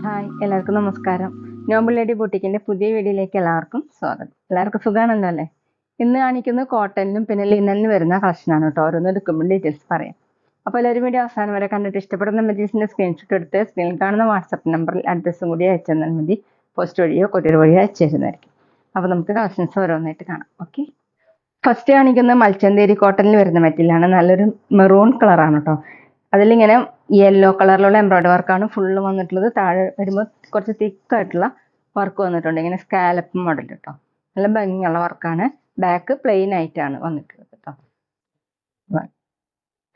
Hi, എല്ലാവർക്കും നമസ്കാരം. Noble lady ബുട്ടീക്കിന്റെ പുതിയ വീഡിയോയിലേക്ക് എല്ലാവർക്കും സ്വാഗതം. എല്ലാവർക്കും സുഖമാണല്ലോ അല്ലേ? ഇന്ന് കാണിക്കുന്നത് കോട്ടണിലും പിന്നെ ലിനനിലും വരുന്ന കളക്ഷനാണ് കേട്ടോ. ഓരോന്ന് എടുക്കുമ്പോൾ ഡീറ്റെയിൽസ് പറയാം. അപ്പോൾ എല്ലാവരും വീഡിയോ അവസാനം വരെ കണ്ടിട്ട് ഇഷ്ടപ്പെടുന്ന മെറ്റീരിയൽസിന്റെ സ്ക്രീൻഷോട്ട് എടുത്ത് സ്ക്രീനിൽ കാണുന്ന വാട്സപ്പ് നമ്പറിൽ അഡ്രസ്സും കൂടി അയച്ചു തന്നാൽ മതി. പോസ്റ്റ് വഴിയോ കൊറിയർ വഴിയോ അയച്ചു തരുന്നതായിരിക്കും. അപ്പോൾ നമുക്ക് കളക്ഷൻസ് ഓരോന്നായിട്ട് കാണാം. ഓക്കെ, ഫസ്റ്റ് കാണിക്കുന്നത് മൽച്ചന്തേരി കോട്ടണിൽ വരുന്ന മെറ്റീരിയലാണ്. നല്ലൊരു മെറൂൺ കളറാണ് കേട്ടോ. അതിലിങ്ങനെ യെല്ലോ കളറിലുള്ള എംബ്രോയിഡറി വർക്കാണ് ഫുള്ള് വന്നിട്ടുള്ളത്. താഴെ വരുമ്പോൾ കുറച്ച് തിക്കായിട്ടുള്ള വർക്ക് വന്നിട്ടുണ്ട്, ഇങ്ങനെ സ്കാലപ്പ് മോഡൽ കേട്ടോ. നല്ല ഭംഗിയുള്ള വർക്കാണ്. ബാക്ക് പ്ലെയിൻ ആയിട്ടാണ് വന്നിട്ടുള്ളത് കേട്ടോ.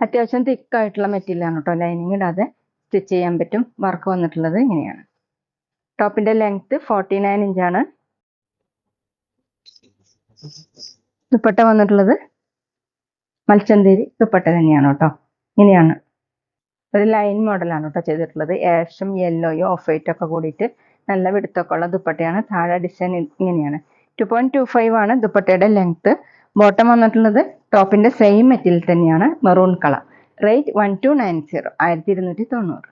അത്യാവശ്യം തിക്കായിട്ടുള്ള മെറ്റീരിയലാണ് കേട്ടോ. ലൈനിങ് ഇടാതെ സ്റ്റിച്ച് ചെയ്യാൻ പറ്റും. വർക്ക് വന്നിട്ടുള്ളത് ഇങ്ങനെയാണ്. ടോപ്പിന്റെ ലെങ്ത് 49 ഇഞ്ചാണ്. ദുപ്പട്ട വന്നിട്ടുള്ളത് മൽച്ചന്തേരി ദുപ്പട്ട തന്നെയാണ് കേട്ടോ. ഇങ്ങനെയാണ് ഒരു ലൈൻ മോഡലാണ് കേട്ടോ ചെയ്തിട്ടുള്ളത്. ആഷും യെല്ലോയും ഓഫ് വൈറ്റ് ഒക്കെ കൂടിയിട്ട് നല്ല വെടുത്തൊക്കെ ഉള്ള ദുപ്പട്ടയാണ്. താഴെ ഡിസൈൻ ഇങ്ങനെയാണ്. 2.25 ആണ് ദുപ്പട്ടയുടെ ലെങ്ത്. ബോട്ടം വന്നിട്ടുള്ളത് ടോപ്പിന്റെ സെയിം മെറ്റീരിയൽ തന്നെയാണ്, മെറൂൺ കളർ. റേറ്റ് 1290, 1290.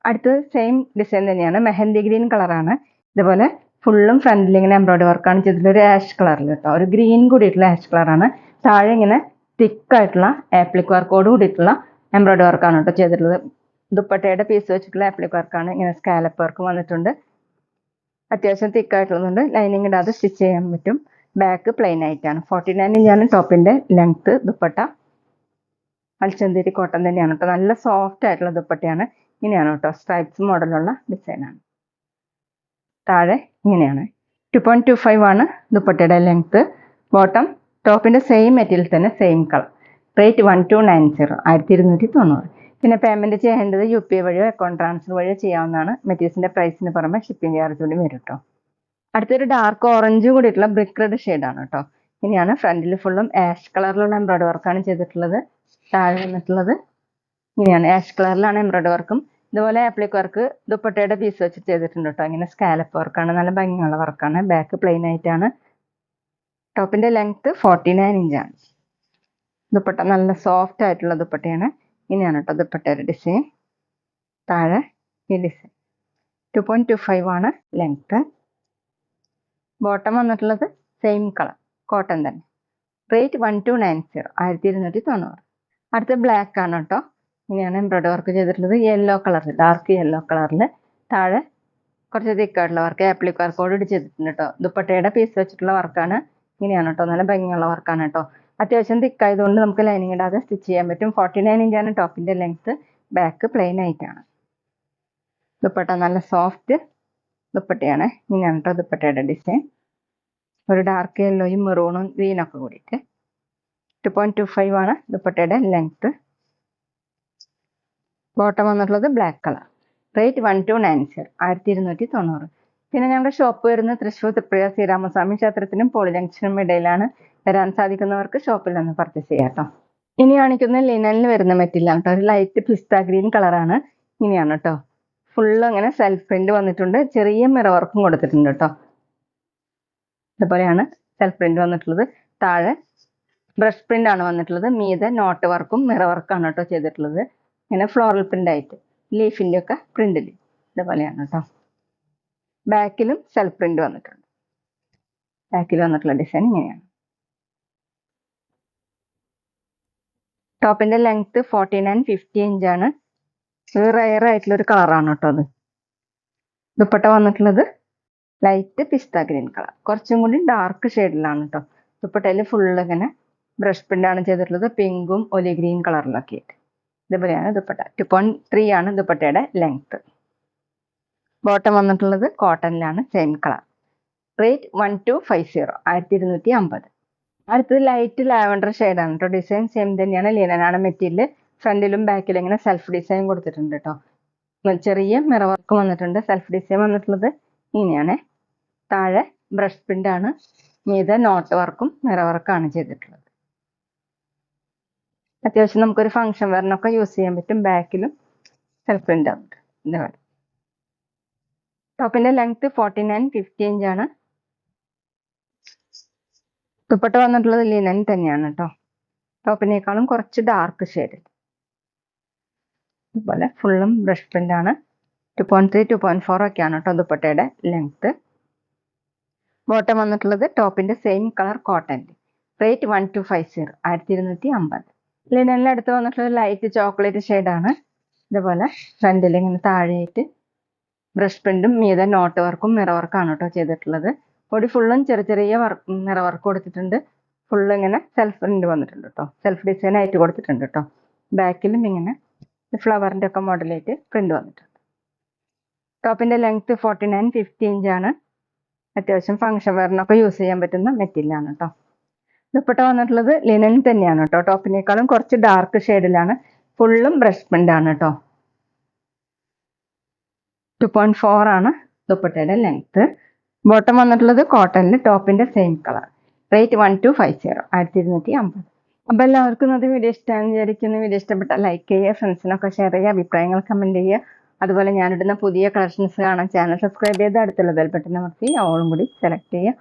അടുത്തത് സെയിം ഡിസൈൻ തന്നെയാണ്, മെഹന്തി ഗ്രീൻ കളറാണ്. ഇതുപോലെ ഫുള്ളും ഫ്രണ്ടിൽ ഇങ്ങനെ എംബ്രോയിഡറി വർക്കാണ് ചെയ്തിട്ടുള്ളത്. ഒരു ആഷ് കളറിൽ കേട്ടോ, ഒരു ഗ്രീൻ കൂടിയിട്ടുള്ള ആഷ് കളറാണ്. താഴെ ഇങ്ങനെ തിക്കായിട്ടുള്ള ആപ്ലിക് വർക്കോട് കൂടിയിട്ടുള്ള എംബ്രോയിഡറി വർക്കാണ് കേട്ടോ ചെയ്തിട്ടുള്ളത്. ദുപ്പട്ടയുടെ പീസ് വെച്ചിട്ടുള്ള ആപ്ലിക് വർക്കാണ്. ഇങ്ങനെ സ്കാലപ്പ് വർക്ക് വന്നിട്ടുണ്ട്. അത്യാവശ്യം തിക്കായിട്ടുള്ളതുകൊണ്ട് ലൈനിങ് ഇടാതെ സ്റ്റിച്ച് ചെയ്യാൻ പറ്റും. ബാക്ക് പ്ലെയിൻ ആയിട്ടാണ്. 49 ഇഞ്ചാണ് ടോപ്പിന്റെ ലെങ്ത്. ദുപ്പട്ട മൽച്ചന്തേരി കോട്ടൺ തന്നെയാണ് കേട്ടോ. നല്ല സോഫ്റ്റ് ആയിട്ടുള്ള ദുപ്പട്ടയാണ്. ഇങ്ങനെയാണ് കേട്ടോ, സ്ട്രൈപ്സ് മോഡലുള്ള ഡിസൈനാണ്. താഴെ ഇങ്ങനെയാണ്. 2.25 ആണ് ദുപ്പട്ടയുടെ ലെങ്ത്. ബോട്ടം ടോപ്പിന്റെ സെയിം മെറ്റീരിയൽ തന്നെ, സെയിം കളർ. റേറ്റ് 1290, 1290. പിന്നെ പേയ്മെന്റ് ചെയ്യേണ്ടത് UPI വഴിയോ അക്കൗണ്ട് ട്രാൻസ്ഫർ വഴിയോ ചെയ്യാവുന്നതാണ്. മെറ്റീരിയൽസിന്റെ പ്രൈസിന് പുറമെ ഷിപ്പിംഗ് ചാർജ് കൂടി വരും കേട്ടോ. അടുത്തൊരു ഡാർക്ക് ഓറഞ്ച് കൂടിയിട്ടുള്ള ബ്രിക്ക് റെഡ് ഷെയ്ഡാണ് കേട്ടോ. ഇങ്ങനെയാണ്. ഫ്രണ്ടിൽ ഫുള്ളും ആഷ് കളറിലുള്ള എംബ്രോയിഡറി വർക്കാണ് ചെയ്തിട്ടുള്ളത്. താഴെ വന്നിട്ടുള്ളത് ഇങ്ങനെയാണ്, ആഷ് കളറിലാണ് എംബ്രോയിഡറി വർക്കും. ഇതുപോലെ ആപ്ലിക് വർക്ക് ദുപ്പട്ടയുടെ പീസ് വെച്ച് ചെയ്തിട്ടുണ്ട് കേട്ടോ. ഇങ്ങനെ സ്കാലപ്പ് വർക്കാണ്, നല്ല ഭംഗിയുള്ള വർക്കാണ്. ബാക്ക് പ്ലെയിൻ ആയിട്ടാണ്. ടോപ്പിന്റെ ലെങ്ത് 49 ഇഞ്ചാണ്. ദുപ്പട്ട നല്ല സോഫ്റ്റ് ആയിട്ടുള്ള ദുപ്പട്ടയാണ്. ഇങ്ങനെയാണ് കേട്ടോ ദുപ്പട്ടയുടെ ഡിസൈൻ. താഴെ ഈ ഡിസൈൻ. 2.25 ആണ് ലെങ്ത്. ബോട്ടം വന്നിട്ടുള്ളത് സെയിം കളർ, കോട്ടൺ തന്നെ. റേറ്റ് 1290, 1290. അടുത്ത ബ്ലാക്ക് ആണ് കേട്ടോ. ഇങ്ങനെയാണ് എംബ്രോയിഡറി വർക്ക് ചെയ്തിട്ടുള്ളത്. യെല്ലോ കളറിൽ, ഡാർക്ക് യെല്ലോ കളറിൽ. താഴെ കുറച്ച് തിക്കായിട്ടുള്ള വർക്ക് ആപ്ലിക് വർക്കോട് ചെയ്തിട്ടുണ്ട് കേട്ടോ. ദുപ്പട്ടയുടെ പീസ് വെച്ചിട്ടുള്ള വർക്കാണ്. ഇങ്ങനെയാണ് കേട്ടോ, നല്ല ഭംഗിയുള്ള വർക്കാണ് കേട്ടോ. അത്യാവശ്യം തിക്കായതുകൊണ്ട് നമുക്ക് ലൈനിങ് ഇടാതെ സ്റ്റിച്ച് ചെയ്യാൻ പറ്റും. 49 ഇഞ്ചാണ് ടോപ്പിന്റെ ലെങ്ത്. ബാക്ക് പ്ലെയിൻ ആയിട്ടാണ്. ദുപ്പട്ട നല്ല സോഫ്റ്റ് ദുപ്പട്ടയാണ്. ഇങ്ങനെയാണ് കേട്ടോ ദുപ്പട്ടയുടെ ഡിസൈൻ. ഒരു ഡാർക്ക് യെല്ലോയും മെറൂണും ഗ്രീനൊക്കെ കൂടിയിട്ട്. 2.25 ആണ് ദുപ്പട്ടയുടെ ലെങ്ത്. ബോട്ടം വന്നിട്ടുള്ളത് ബ്ലാക്ക് കളർ. റേറ്റ് 1290, 1290. പിന്നെ ഞങ്ങളുടെ ഷോപ്പ് വരുന്നത് തൃശ്ശൂർ തൃപ്പുഴ ശ്രീരാമസ്വാമി ക്ഷേത്രത്തിനും പോളി ജംഗ്ഷനും ഇടയിലാണ്. വരാൻ സാധിക്കുന്നവർക്ക് ഷോപ്പിൽ നിന്ന് പർച്ചേസ് ചെയ്യാം കേട്ടോ. ഇനി കാണിക്കുന്ന ലിനനിൽ വരുന്ന മെറ്റീരിയലാണ് കേട്ടോ. ഒരു ലൈറ്റ് പിസ്ത ഗ്രീൻ കളറാണ്. ഇങ്ങനെയാണ് കേട്ടോ. ഫുള്ള് അങ്ങനെ സെൽഫ് പ്രിന്റ് വന്നിട്ടുണ്ട്. ചെറിയ മിറർ വർക്കും കൊടുത്തിട്ടുണ്ട് കേട്ടോ. ഇതുപോലെയാണ് സെൽഫ് പ്രിന്റ് വന്നിട്ടുള്ളത്. താഴെ ബ്രഷ് പ്രിന്റ് ആണ് വന്നിട്ടുള്ളത്. മീതെ നോട്ട് വർക്കും മിറർ വർക്കാണ് കേട്ടോ ചെയ്തിട്ടുള്ളത്. ഇങ്ങനെ ഫ്ലോറൽ പ്രിന്റ് ആയിട്ട് ലീഫിന്റെ ഒക്കെ പ്രിന്റിൽ ഇതുപോലെയാണ് കേട്ടോ. ബാക്കിലും സെൽഫ് പ്രിന്റ് വന്നിട്ടുണ്ട്. ബാക്കിൽ വന്നിട്ടുള്ള ഡിസൈൻ ഇങ്ങനെയാണ്. ടോപ്പിന്റെ ലെങ്ത് 49-50 ഇഞ്ചാണ്. ഇത് റയർ ആയിട്ടുള്ള ഒരു കളറാണ് കേട്ടോ അത്. ദുപ്പട്ട വന്നിട്ടുള്ളത് ലൈറ്റ് പിസ്ത ഗ്രീൻ കളർ, കുറച്ചും കൂടി ഡാർക്ക് ഷെയ്ഡിലാണ് കേട്ടോ. ദുപ്പട്ടയിൽ ഫുള്ള് ഇങ്ങനെ ബ്രഷ് പ്രിന്റ് ആണ് ചെയ്തിട്ടുള്ളത്. പിങ്കും ഒലി ഗ്രീൻ കളറിലൊക്കെ ആയിട്ട് ഇതുപോലെയാണ് ദുപ്പട്ട. 2.3 ആണ് ദുപ്പട്ടയുടെ ലെങ്ത്. ബോട്ടം വന്നിട്ടുള്ളത് കോട്ടണിലാണ്, സെയിം കളർ. റേറ്റ് 1250, 1250. അടുത്തത് ലൈറ്റ് ലാവൻഡർ ഷെയ്ഡാണ് കേട്ടോ. ഡിസൈൻ സെയിം തന്നെയാണ്, ലിനനാണ് മെറ്റീരിയൽ. ഫ്രണ്ടിലും ബാക്കിലും ഇങ്ങനെ സെൽഫ് ഡിസൈൻ കൊടുത്തിട്ടുണ്ട് കേട്ടോ. ചെറിയ മിറർ വർക്ക് വന്നിട്ടുണ്ട്. സെൽഫ് ഡിസൈൻ വന്നിട്ടുള്ളത് ഇങ്ങനെയാണ്. താഴെ ബ്രഷ് പ്രിന്റ് ആണ്. മീതെ നോട്ട് വർക്കും മിറർ വർക്കാണ് ചെയ്തിട്ടുള്ളത്. അത്യാവശ്യം നമുക്കൊരു ഫംഗ്ഷൻ വെയറിനൊക്കെ യൂസ് ചെയ്യാൻ പറ്റും. ബാക്കിലും സെൽഫ് പ്രിന്റ് ആണ് ഇതേപോലെ. ടോപ്പിന്റെ ലെങ്ത് 49-50 ഇഞ്ചാണ്. ദുപ്പട്ട വന്നിട്ടുള്ളത് ലിനൻ തന്നെയാണ് കേട്ടോ. ടോപ്പിനേക്കാളും കുറച്ച് ഡാർക്ക് ഷെയ്ഡ്. അതുപോലെ ഫുള്ളും ബ്രഷ് പ്രിന്റ് ആണ്. 2.3 2.4 ഒക്കെയാണ് കേട്ടോ ദുപ്പട്ടയുടെ ലെങ്ത്. ബോട്ടം വന്നിട്ടുള്ളത് ടോപ്പിന്റെ സെയിം കളർ കോട്ടൺ. റേറ്റ് 1250 1250. ലിനനിൽ അടുത്ത് വന്നിട്ടുള്ളത് ലൈറ്റ് ചോക്ലേറ്റ് ഷെയ്ഡാണ്. ഇതുപോലെ ഫ്രണ്ടിൽ ഇങ്ങനെ താഴെയായിട്ട് ബ്രഷ് പ്രിന്റും മീതെ നോട്ട് വർക്കും മിറ വർക്കാണ് കേട്ടോ ചെയ്തിട്ടുള്ളത്. ബോഡി ഫുള്ളും ചെറിയ ചെറിയ മിറ വർക്ക് കൊടുത്തിട്ടുണ്ട്. ഫുള്ള് ഇങ്ങനെ സെൽഫ് പ്രിന്റ് വന്നിട്ടുണ്ട് കേട്ടോ. സെൽഫ് ഡിസൈൻ ആയിട്ട് കൊടുത്തിട്ടുണ്ട് കേട്ടോ. ബാക്കിലും ഇങ്ങനെ ഫ്ലവറിന്റെ ഒക്കെ മോഡലായിട്ട് പ്രിന്റ് വന്നിട്ടുണ്ട്. ടോപ്പിന്റെ ലെങ്ത് 49-50 ഇഞ്ചാണ്. അത്യാവശ്യം ഫംഗ്ഷൻ വെയറിനൊക്കെ യൂസ് ചെയ്യാൻ പറ്റുന്ന മെറ്റീരിയലാണ് കേട്ടോ. ദുപ്പട്ട വന്നിട്ടുള്ളത് ലിനൻ തന്നെയാണ് കേട്ടോ. ടോപ്പിനേക്കാളും കുറച്ച് ഡാർക്ക് ഷെയ്ഡിലാണ്. ഫുള്ളും ബ്രഷ് പ്രിന്റ് ആണ് കേട്ടോ. 2.4 ആണ് ദുപ്പട്ടയുടെ ലെങ്ത്. ബോട്ടം വന്നിട്ടുള്ളത് കോട്ടണിൽ ടോപ്പിന്റെ സെയിം കളർ. റേറ്റ് 1250 1250. അപ്പോൾ എല്ലാവർക്കും ഇന്നത്തെ വീഡിയോ ഇഷ്ടമാണെന്ന് വിചാരിക്കുന്നു. വീഡിയോ ഇഷ്ടപ്പെട്ടാൽ ലൈക്ക് ചെയ്യുക, ഫ്രണ്ട്സിനൊക്കെ ഷെയർ ചെയ്യുക, അഭിപ്രായങ്ങൾ കമന്റ് ചെയ്യുക. അതുപോലെ ഞാനിടുന്ന പുതിയ കളക്ഷൻസ് കാണാൻ ചാനൽ സബ്സ്ക്രൈബ് ചെയ്ത് അടുത്തുള്ള ബെൽ ബട്ടൺ അമർത്തി ഓളും കൂടി സെലക്ട് ചെയ്യുക.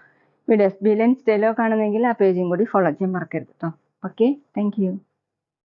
വീഡിയോസ് ബിലൻ സ്റ്റൈലോ കാണുന്നെങ്കിൽ ആ പേജും കൂടി ഫോളോ ചെയ്യാൻ മറക്കരുത് കേട്ടോ. Okay, thank you.